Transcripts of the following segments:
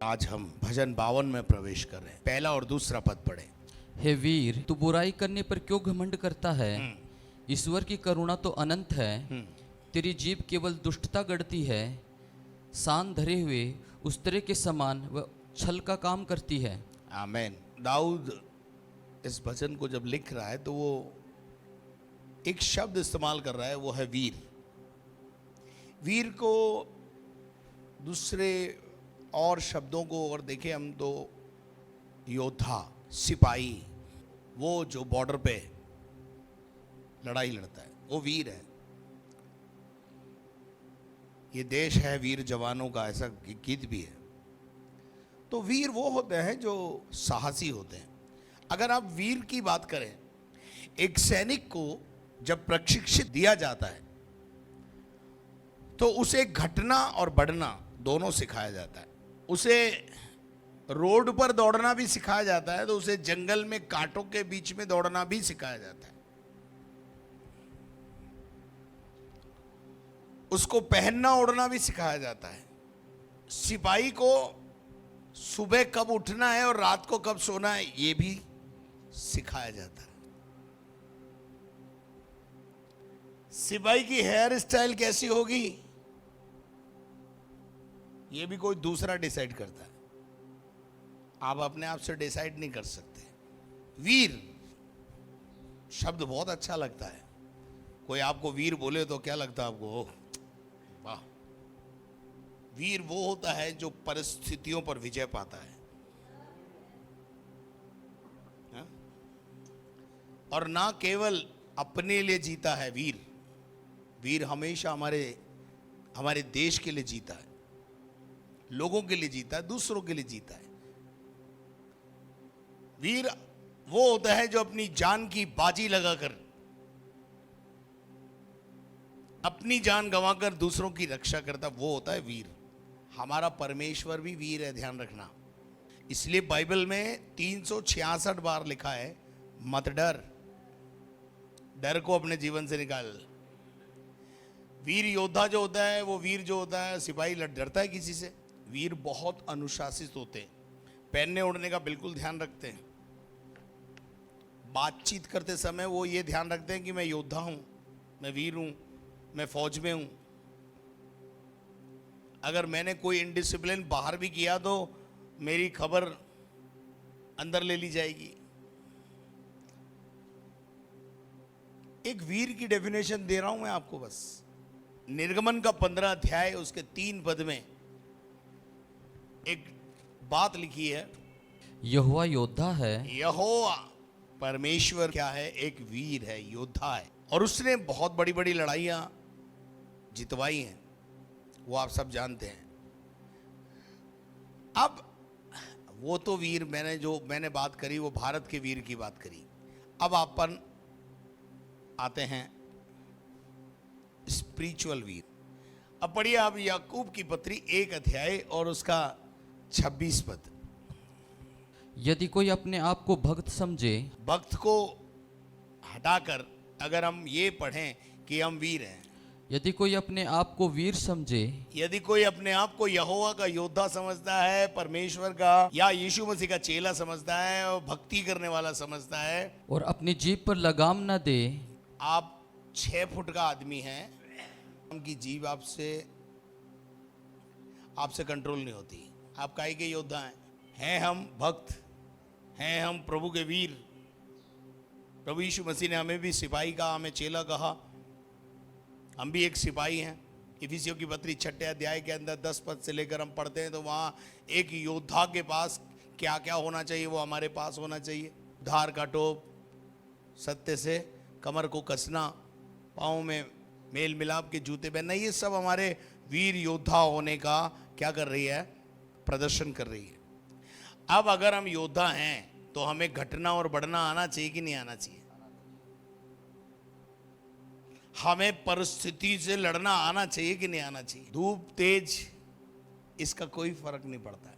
आज हम भजन 52 में प्रवेश कर रहे हैं। पहला और दूसरा पद पढ़े। हे वीर, तू बुराई करने पर क्यों घमंड करता है? ईश्वर की करुणा तो अनंत है। तेरी जीभ केवल दुष्टता गढ़ती है। सान धरे हुए उस्तरे के समान वह छल का काम करती है। आमीन। दाऊद इस भजन को जब लिख रहा है तो वो एक शब्द इस्तेमाल कर रहा है, वो है वीर। वीर को दूसरे और शब्दों को अगर देखें हम तो योद्धा, सिपाही, वो जो बॉर्डर पे लड़ाई लड़ता है वो वीर है। ये देश है वीर जवानों का, ऐसा गीत भी है। तो वीर वो होते हैं जो साहसी होते हैं। अगर आप वीर की बात करें, एक सैनिक को जब प्रशिक्षित दिया जाता है तो उसे घटना और बढ़ना दोनों सिखाया जाता है। उसे रोड पर दौड़ना भी सिखाया जाता है, तो उसे जंगल में कांटों के बीच में दौड़ना भी सिखाया जाता है। उसको पहनना ओढ़ना भी सिखाया जाता है। सिपाही को सुबह कब उठना है और रात को कब सोना है ये भी सिखाया जाता है। सिपाही की हेयर स्टाइल कैसी होगी ये भी कोई दूसरा डिसाइड करता है, आप अपने आप से डिसाइड नहीं कर सकते। वीर शब्द बहुत अच्छा लगता है। कोई आपको वीर बोले तो क्या लगता है आपको? ओह वाह। वीर वो होता है जो परिस्थितियों पर विजय पाता है, हा? और ना केवल अपने लिए जीता है। वीर हमेशा हमारे देश के लिए जीता है, लोगों के लिए जीता है, दूसरों के लिए जीता है। वीर वो होता है जो अपनी जान की बाजी लगाकर, अपनी जान गंवाकर दूसरों की रक्षा करता, वो होता है वीर। हमारा परमेश्वर भी वीर है, ध्यान रखना। इसलिए बाइबल में 366 बार लिखा है मत डर, डर को अपने जीवन से निकाल। वीर योद्धा जो होता है, वो वीर जो होता है, सिपाही डरता है किसी से? वीर बहुत अनुशासित होते हैं, पहनने ओढ़ने का बिल्कुल ध्यान रखते हैं। बातचीत करते समय वो ये ध्यान रखते हैं कि मैं योद्धा हूं, मैं वीर हूं, मैं फौज में हूं। अगर मैंने कोई इनडिसिप्लिन बाहर भी किया तो मेरी खबर अंदर ले ली जाएगी। एक वीर की डेफिनेशन दे रहा हूं मैं आपको बस। निर्गमन का 15 अध्याय उसके 3 पद में एक बात लिखी है, यहोवा योद्धा है। यहोवा परमेश्वर क्या है? एक वीर है, योद्धा है, और उसने बहुत बड़ी बड़ी लड़ाइयां जितवाई हैं, वो आप सब जानते हैं। अब वो तो वीर मैंने बात करी, वो भारत के वीर की बात करी। अब अपन आते हैं स्पिरिचुअल वीर। अब पढ़िए आप याकूब की पत्री 1 अध्याय और उसका 26 पद। यदि कोई अपने आप को भक्त समझे, भक्त को हटाकर अगर हम ये पढ़ें कि हम वीर हैं, यदि कोई अपने आप को वीर समझे, यदि कोई अपने आप को यहोवा का योद्धा समझता है, परमेश्वर का या यीशु मसीह का चेला समझता है और भक्ति करने वाला समझता है, और अपनी जीभ पर लगाम न दे। आप 6 फुट का आदमी हैं, उनकी जीभ आपसे कंट्रोल नहीं होती। आप काहे के योद्धा हैं हम भक्त हैं, हम प्रभु के वीर। प्रभु यीशु मसीह ने हमें भी सिपाही कहा, हमें चेला कहा, हम भी एक सिपाही हैं। इफिसियों की पत्री 6 अध्याय के अंदर 10 पद से लेकर हम पढ़ते हैं तो वहाँ एक योद्धा के पास क्या क्या होना चाहिए वो हमारे पास होना चाहिए। धार का टोप, सत्य से कमर को कसना, पाँव में मेल मिलाप के जूते पहनना, ये सब हमारे वीर योद्धा होने का क्या कर रही है? प्रदर्शन कर रही है। अब अगर हम योद्धा हैं तो हमें घटना और बढ़ना आना चाहिए कि नहीं आना चाहिए? हमें परिस्थिति से लड़ना आना चाहिए कि नहीं आना चाहिए? धूप तेज इसका कोई फर्क नहीं पड़ता है।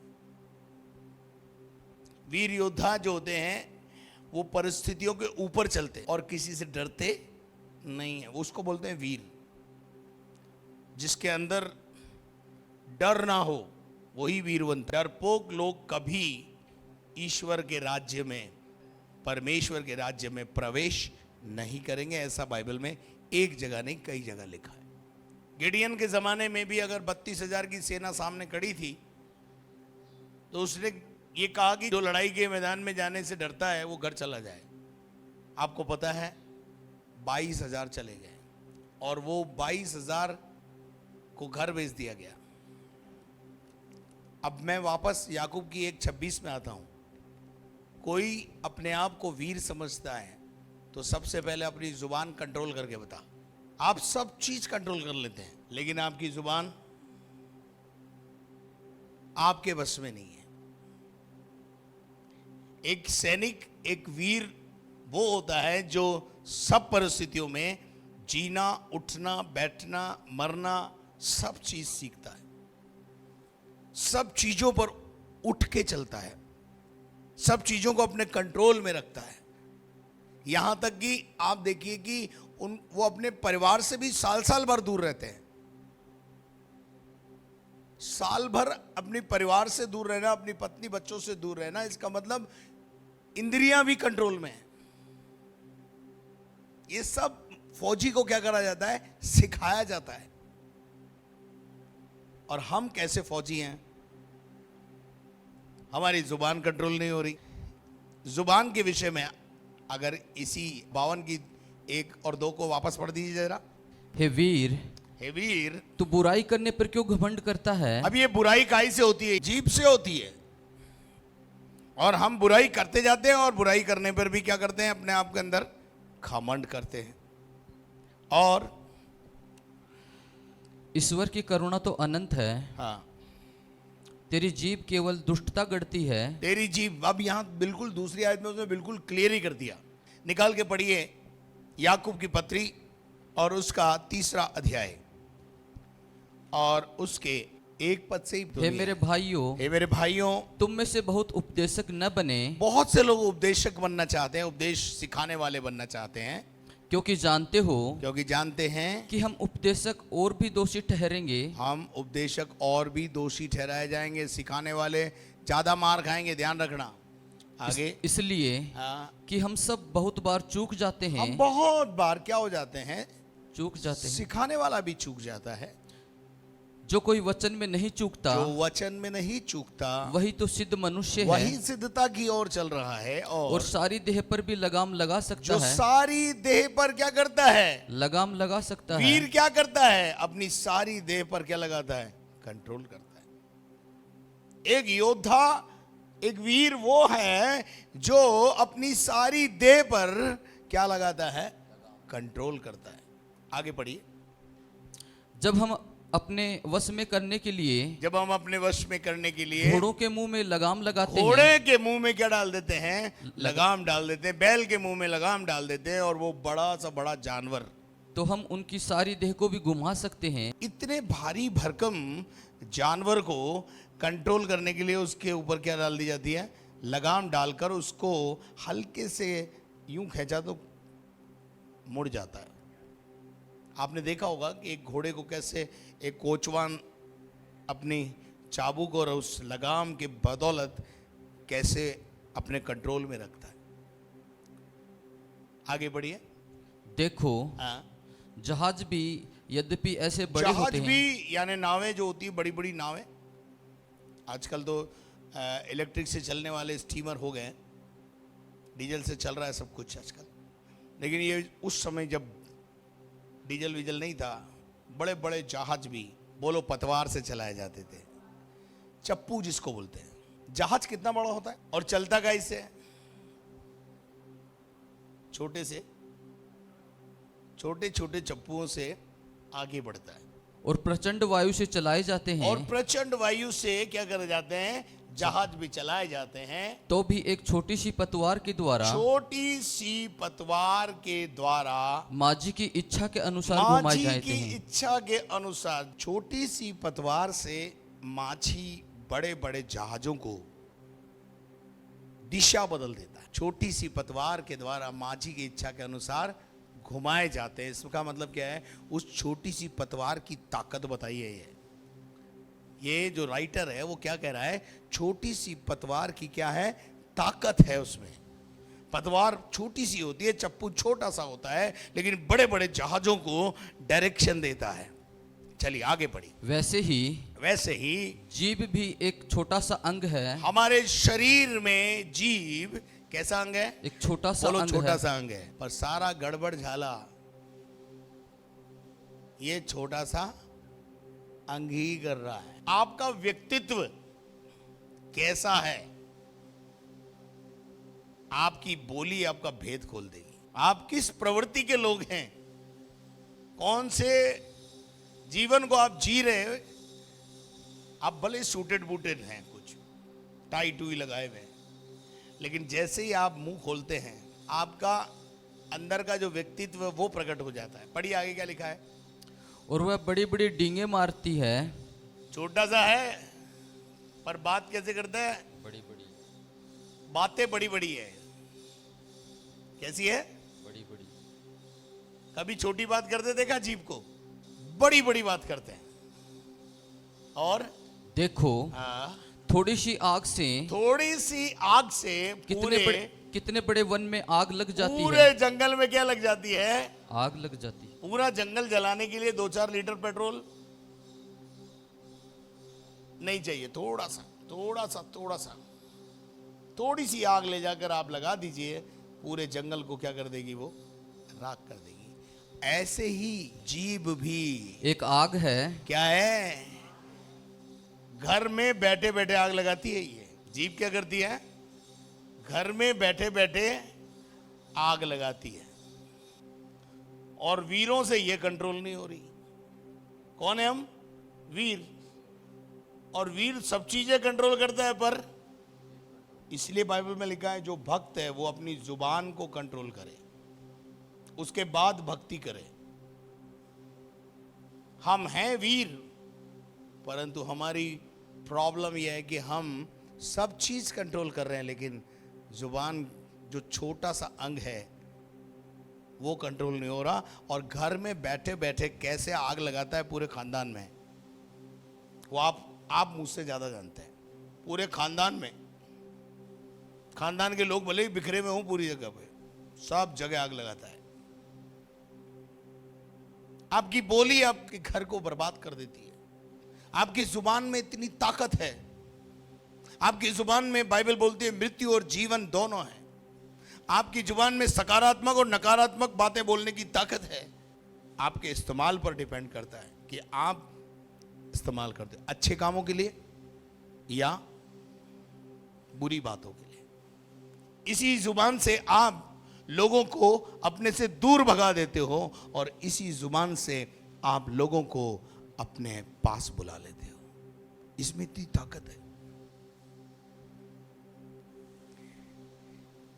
वीर योद्धा जो होते हैं वो परिस्थितियों के ऊपर चलते और किसी से डरते नहीं है, उसको बोलते हैं वीर। जिसके अंदर डर ना हो, वही वीरवंत। डरपोक लोग कभी ईश्वर के राज्य में, परमेश्वर के राज्य में प्रवेश नहीं करेंगे। ऐसा बाइबल में एक जगह नहीं कई जगह लिखा है। गिडियन के जमाने में भी अगर 32,000 की सेना सामने खड़ी थी तो उसने ये कहा कि जो लड़ाई के मैदान में जाने से डरता है वो घर चला जाए। आपको पता है 22,000 चले गए और वो 22,000 को घर भेज दिया गया। अब मैं वापस याकूब की 1:26 में आता हूं। कोई अपने आप को वीर समझता है तो सबसे पहले अपनी जुबान कंट्रोल करके बता। आप सब चीज कंट्रोल कर लेते हैं लेकिन आपकी जुबान आपके बस में नहीं है। एक सैनिक, एक वीर वो होता है जो सब परिस्थितियों में जीना, उठना, बैठना, मरना सब चीज सीखता है, सब चीजों पर उठ के चलता है, सब चीजों को अपने कंट्रोल में रखता है। यहां तक कि आप देखिए कि वो अपने परिवार से भी साल साल भर दूर रहते हैं। साल भर अपने परिवार से दूर रहना, अपनी पत्नी बच्चों से दूर रहना, इसका मतलब इंद्रियां भी कंट्रोल में है। ये सब फौजी को क्या करा जाता है? सिखाया जाता है। और हम कैसे फौजी हैं? हमारी जुबान कंट्रोल नहीं हो रही। जुबान के विषय में अगर इसी 52 की 1 और 2 को वापस पढ़ दीजिए जरा। हे वीर, हे वीर, तू बुराई करने पर क्यों घमंड करता है? अब ये बुराई काहे से होती है? जीभ से होती है। और हम बुराई करते जाते हैं और बुराई करने पर भी क्या करते हैं? अपने आप के अंदर घमंड करते हैं। और ईश्वर की करुणा तो अनंत है, हाँ, तेरी जीभ केवल दुष्टता गढ़ती है। तेरी जीभ, अब यहां बिल्कुल दूसरी आयत में उसने बिल्कुल क्लियर ही कर दिया। निकाल के पढ़िए याकूब की पत्री और उसका 3रा अध्याय और उसके 1 पद से ही। हे मेरे भाइयों, हे मेरे भाइयों, तुम में से बहुत उपदेशक न बने। बहुत से लोग उपदेशक बनना चाहते हैं, उपदेश सिखाने वाले बनना चाहते हैं, क्योंकि जानते हैं कि हम उपदेशक और भी दोषी ठहरेंगे। हम उपदेशक और भी दोषी ठहराए जाएंगे। सिखाने वाले ज्यादा मार खाएंगे, ध्यान रखना। आगे इसलिए हाँ, कि हम सब बहुत बार चूक जाते हैं। हम बहुत बार क्या हो जाते हैं? चूक जाते हैं। सिखाने वाला भी चूक जाता है। जो कोई वचन में नहीं चूकता, जो वचन में नहीं चूकता, वही तो सिद्ध मनुष्य है, वही सिद्धता की ओर चल रहा है। और सारी देह पर भी लगाम लगा सकता जो है। सारी देह पर क्या करता है? लगाम लगा सकता है। वीर क्या करता है? अपनी सारी देह पर क्या लगाता है? कंट्रोल करता है। एक योद्धा, एक वीर वो है जो अपनी सारी देह पर क्या लगाता है? कंट्रोल करता है। आगे पढ़िए। जब हम अपने वश में करने के लिए, जब हम अपने वश में करने के लिए घोड़ों के मुंह में लगाम लगाते हैं। घोड़े के मुंह में क्या डाल देते हैं? लगाम डाल देते हैं। बैल के मुंह में लगाम डाल देते हैं और वो बड़ा सा बड़ा जानवर, तो हम उनकी सारी देह को भी घुमा सकते हैं। इतने भारी भरकम जानवर को कंट्रोल करने के लिए उसके ऊपर क्या डाल दी जाती है? लगाम डालकर उसको हल्के से यूं खींचा तो मुड़ जाता है। आपने देखा होगा कि एक घोड़े को कैसे एक कोचवान अपनी चाबुक और उस लगाम के बदौलत कैसे अपने कंट्रोल में रखता है। आगे बढ़िए। देखो, हाँ, जहाज भी यद्यपि ऐसे बड़े जहाज होते भी हैं, यानी नावें जो होती है, बड़ी बड़ी नावें, आजकल तो इलेक्ट्रिक से चलने वाले स्टीमर हो गए, डीजल से चल रहा है सब कुछ आजकल। लेकिन ये उस समय जब डीजल वीजल नहीं था, बड़े बड़े जहाज भी बोलो पतवार से चलाए जाते थे, चप्पू जिसको बोलते हैं। जहाज कितना बड़ा होता है और चलता का इससे? छोटे से छोटे छोटे चप्पुओं से आगे बढ़ता है। और प्रचंड वायु से चलाए जाते हैं। और प्रचंड वायु से क्या करे जाते हैं? जहाज भी चलाए जाते हैं। तो भी एक छोटी सी पतवार के द्वारा, छोटी सी पतवार के द्वारा, माझी की इच्छा के अनुसार घुमाए माझी जाते की हैं। इच्छा के अनुसार छोटी सी पतवार से माझी बड़े बड़े जहाजों को दिशा बदल देता है। छोटी सी पतवार के द्वारा माझी की इच्छा के अनुसार घुमाए जाते हैं। इसका मतलब क्या है? उस छोटी सी पतवार की ताकत बताइए। ये जो राइटर है वो क्या कह रहा है, छोटी सी पतवार की क्या है, ताकत है उसमें। पतवार छोटी सी होती है, चप्पू छोटा सा होता है, लेकिन बड़े बड़े जहाजों को डायरेक्शन देता है। चलिए आगे बढ़ी। वैसे ही जीभ भी एक छोटा सा अंग है। हमारे शरीर में जीभ कैसा अंग है, एक छोटा सा बोलो अंग छोटा है। सा अंग है, पर सारा गड़बड़ झाला ये छोटा सा अंग ही कर रहा है। आपका व्यक्तित्व कैसा है, आपकी बोली आपका भेद खोल देगी। आप किस प्रवृत्ति के लोग हैं, कौन से जीवन को आप जी रहे हो। आप भले सूटेड बूटेड हैं, कुछ टाई टूई लगाए हुए हैं, लेकिन जैसे ही आप मुंह खोलते हैं आपका अंदर का जो व्यक्तित्व है वो प्रकट हो जाता है। पढ़िए आगे क्या लिखा है। और वह बड़ी बड़ी डींगे मारती है। छोटा सा है पर बात कैसे करता है, बड़ी बड़ी बातें बड़ी बड़ी है। कैसी है, बड़ी बड़ी। कभी छोटी बात करते देखा, जीभ को बड़ी बड़ी बात करते हैं। और देखो हाँ, थोड़ी सी आग से कितने बड़े वन में आग लग जाती पूरे है। जंगल में क्या लग जाती है, आग लग जाती है। पूरा जंगल जलाने के लिए 2-4 लीटर पेट्रोल नहीं चाहिए, थोड़ा सा थोड़ी सी आग ले जाकर आप लगा दीजिए, पूरे जंगल को क्या कर देगी, वो राख कर देगी। ऐसे ही जीभ भी एक आग है। क्या है, घर में बैठे बैठे आग लगाती है। ये जीभ क्या करती है, घर में बैठे बैठे आग लगाती है, और वीरों से ये कंट्रोल नहीं हो रही। कौन है हम, वीर। और वीर सब चीजें कंट्रोल करता है, पर इसलिए बाइबल में लिखा है जो भक्त है वो अपनी जुबान को कंट्रोल करे, उसके बाद भक्ति करे। हम हैं वीर, परंतु हमारी प्रॉब्लम यह है कि हम सब चीज कंट्रोल कर रहे हैं, लेकिन जुबान जो छोटा सा अंग है वो कंट्रोल नहीं हो रहा। और घर में बैठे बैठे कैसे आग लगाता है पूरे खानदान में, वो आप मुझसे ज्यादा जानते हैं। पूरे खानदान में, खानदान के लोग भले ही बिखरे हुए हों पूरी जगह पे, सब जगह आग लगाता है। आपकी बोली आपके घर को बर्बाद कर देती है। आपकी जुबान में इतनी ताकत है, आपकी जुबान में बाइबल बोलती है मृत्यु और जीवन दोनों है। आपकी जुबान में सकारात्मक और नकारात्मक बातें बोलने की ताकत है। आपके इस्तेमाल पर डिपेंड करता है कि आप इस्तेमाल करते हो अच्छे कामों के लिए या बुरी बातों के लिए। इसी जुबान से आप लोगों को अपने से दूर भगा देते हो, और इसी जुबान से आप लोगों को अपने पास बुला लेते हो। इसमें इतनी ताकत है।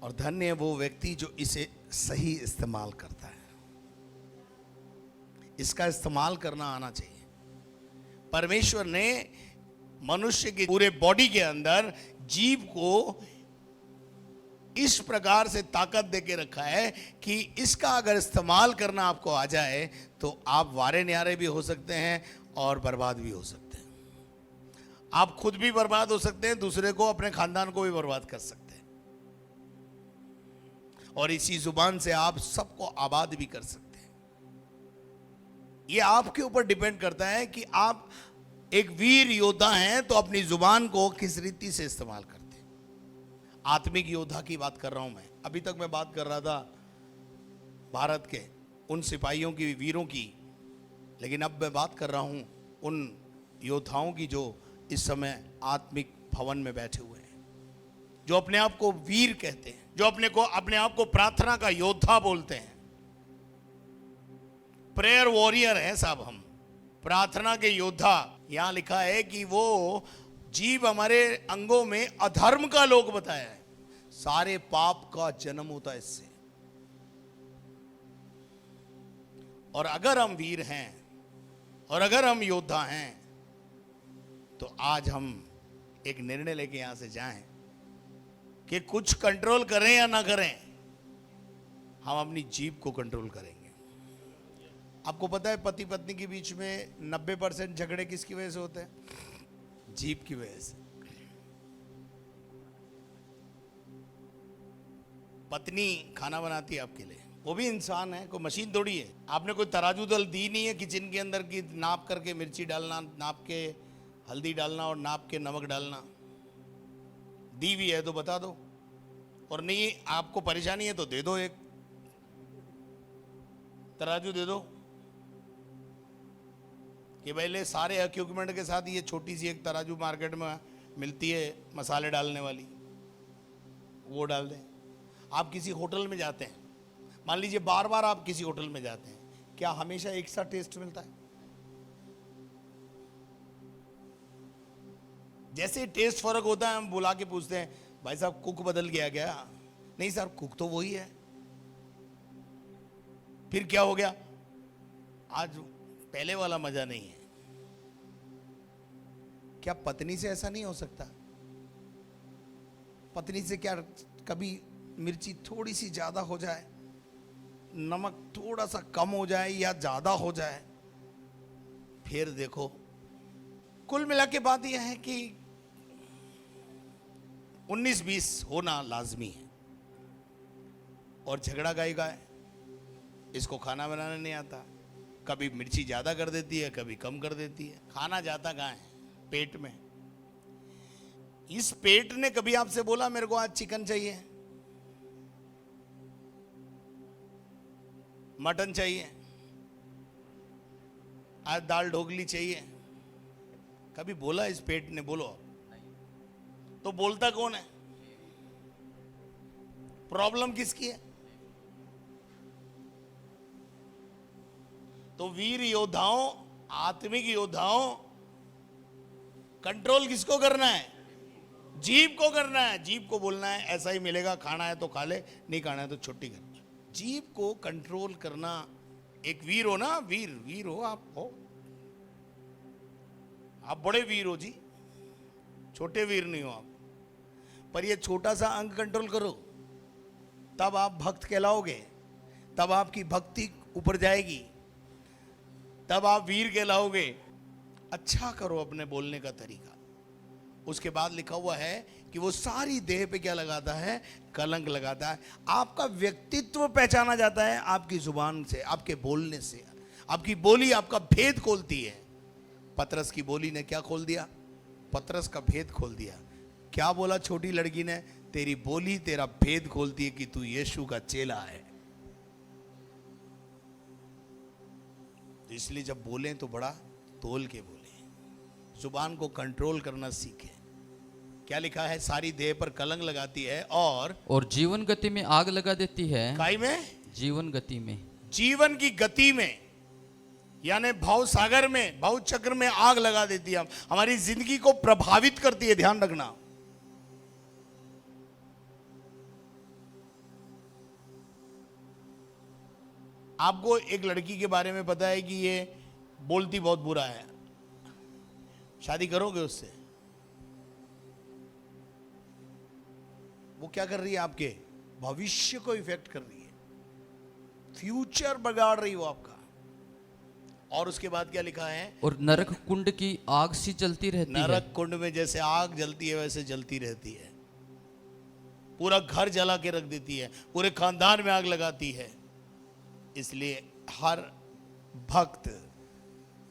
और धन्य है वो व्यक्ति जो इसे सही इस्तेमाल करता है। इसका इस्तेमाल करना आना चाहिए। परमेश्वर ने मनुष्य के पूरे बॉडी के अंदर जीभ को इस प्रकार से ताकत देके रखा है कि इसका अगर इस्तेमाल करना आपको आ जाए तो आप वारे न्यारे भी हो सकते हैं और बर्बाद भी हो सकते हैं। आप खुद भी बर्बाद हो सकते हैं, दूसरे को, अपने खानदान को भी बर्बाद कर सकते हैं। और इसी जुबान से आप सबको आबाद भी कर सकते हैं। ये आपके ऊपर डिपेंड करता है कि आप एक वीर योद्धा हैं तो अपनी जुबान को किस रीति से इस्तेमाल करते हैं। आत्मिक योद्धा की बात कर रहा हूं मैं। अभी तक मैं बात कर रहा था भारत के उन सिपाहियों की, वीरों की, लेकिन अब मैं बात कर रहा हूं उन योद्धाओं की जो इस समय आत्मिक भवन में बैठे हुए हैं, जो अपने आप को वीर कहते हैं, जो अपने आप को प्रार्थना का योद्धा बोलते हैं। प्रेयर वॉरियर हैं साहब हम, प्रार्थना के योद्धा। यहां लिखा है कि वो जीव हमारे अंगों में अधर्म का लोक बताया है। सारे पाप का जन्म होता है इससे। और अगर हम वीर हैं और अगर हम योद्धा हैं तो आज हम एक निर्णय लेके यहां से जाएं कि कुछ कंट्रोल करें या ना करें, हम अपनी जीभ को कंट्रोल करेंगे। आपको पता है पति पत्नी के बीच में 90% झगड़े किसकी वजह से होते हैं? जीभ की वजह से। पत्नी खाना बनाती है आपके लिए, वो भी इंसान है, कोई मशीन थोड़ी है। आपने कोई तराजू दल दी नहीं है किचन के अंदर की नाप करके मिर्ची डालना, नाप के हल्दी डालना और नाप के नमक डालना। दी हुई है तो बता दो, और नहीं आपको परेशानी है तो दे दो, एक तराजू दे दो कि पहले सारे इक्विपमेंट के साथ ये छोटी सी एक तराजू मार्केट में मिलती है मसाले डालने वाली, वो डाल दें। आप किसी होटल में जाते हैं, मान लीजिए बार बार आप किसी होटल में जाते हैं, क्या हमेशा एक सा टेस्ट मिलता है? जैसे टेस्ट फर्क होता है, हम बुला के पूछते हैं भाई साहब कुक बदल गया क्या? नहीं सर, कुक तो वही है। फिर क्या हो गया? आज पहले वाला मजा नहीं है। क्या पत्नी से ऐसा नहीं हो सकता? पत्नी से क्या कभी मिर्ची थोड़ी सी ज्यादा हो जाए, नमक थोड़ा सा कम हो जाए या ज्यादा हो जाए, फिर देखो। कुल मिला के बात यह है कि 19-20 होना लाजमी है। और झगड़ा गाय है, इसको खाना बनाना नहीं आता, कभी मिर्ची ज्यादा कर देती है, कभी कम कर देती है। खाना जाता कहाँ है? पेट में। इस पेट ने कभी आपसे बोला मेरे को आज चिकन चाहिए, मटन चाहिए, आज दाल ढोकली चाहिए? कभी बोला इस पेट ने? बोलो। तो बोलता कौन है? प्रॉब्लम किसकी है? तो वीर योद्धाओं, आत्मिक योद्धाओं, कंट्रोल किसको करना है? जीभ को करना है। जीभ को बोलना है ऐसा ही मिलेगा, खाना है तो खा ले, नहीं खाना है तो छुट्टी कर। जीभ को कंट्रोल करना। एक वीर हो ना, वीर हो आप, आप बड़े वीर हो जी, छोटे वीर नहीं हो आप। पर ये छोटा सा अंग कंट्रोल करो, तब आप भक्त कहलाओगे, तब आपकी भक्ति ऊपर जाएगी, तब आप वीर कहलाओगे। अच्छा करो अपने बोलने का तरीका। उसके बाद लिखा हुआ है कि वो सारी देह पे क्या लगाता है? कलंक लगाता है। आपका व्यक्तित्व पहचाना जाता है आपकी जुबान से, आपके बोलने से। आपकी बोली आपका भेद खोलती है। पतरस की बोली ने क्या खोल दिया? पतरस का भेद खोल दिया। क्या बोला छोटी लड़की ने? तेरी बोली तेरा भेद खोलती है कि तू यीशु का चेला है। तो इसलिए जब बोलें तो बड़ा तोल के बोलें, जुबान को कंट्रोल करना सीखें। क्या लिखा है? सारी देह पर कलंक लगाती है और जीवन गति में आग लगा देती है। काय में? जीवन गति में, जीवन की गति में, यानी भाव सागर में, भाव चक्र में आग लगा देती है। हमारी जिंदगी को प्रभावित करती है। ध्यान रखना। आपको एक लड़की के बारे में पता है कि ये बोलती बहुत बुरा है, शादी करोगे उससे? वो क्या कर रही है? आपके भविष्य को इफेक्ट कर रही है, फ्यूचर बिगाड़ रही हो आपका। और उसके बाद क्या लिखा है? और नरक कुंड की आग सी जलती रहती है। नरक कुंड में जैसे आग जलती है वैसे जलती रहती है। पूरा घर जला के रख देती है, पूरे खानदान में आग लगाती है। इसलिए हर भक्त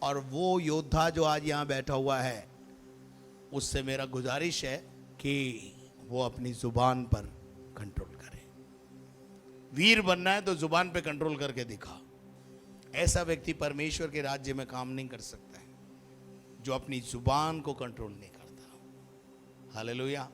और वो योद्धा जो आज यहां बैठा हुआ है, उससे मेरा गुजारिश है कि वो अपनी जुबान पर कंट्रोल करे। वीर बनना है तो जुबान पे कंट्रोल करके दिखा। ऐसा व्यक्ति परमेश्वर के राज्य में काम नहीं कर सकता है जो अपनी जुबान को कंट्रोल नहीं करता। हालेलुया।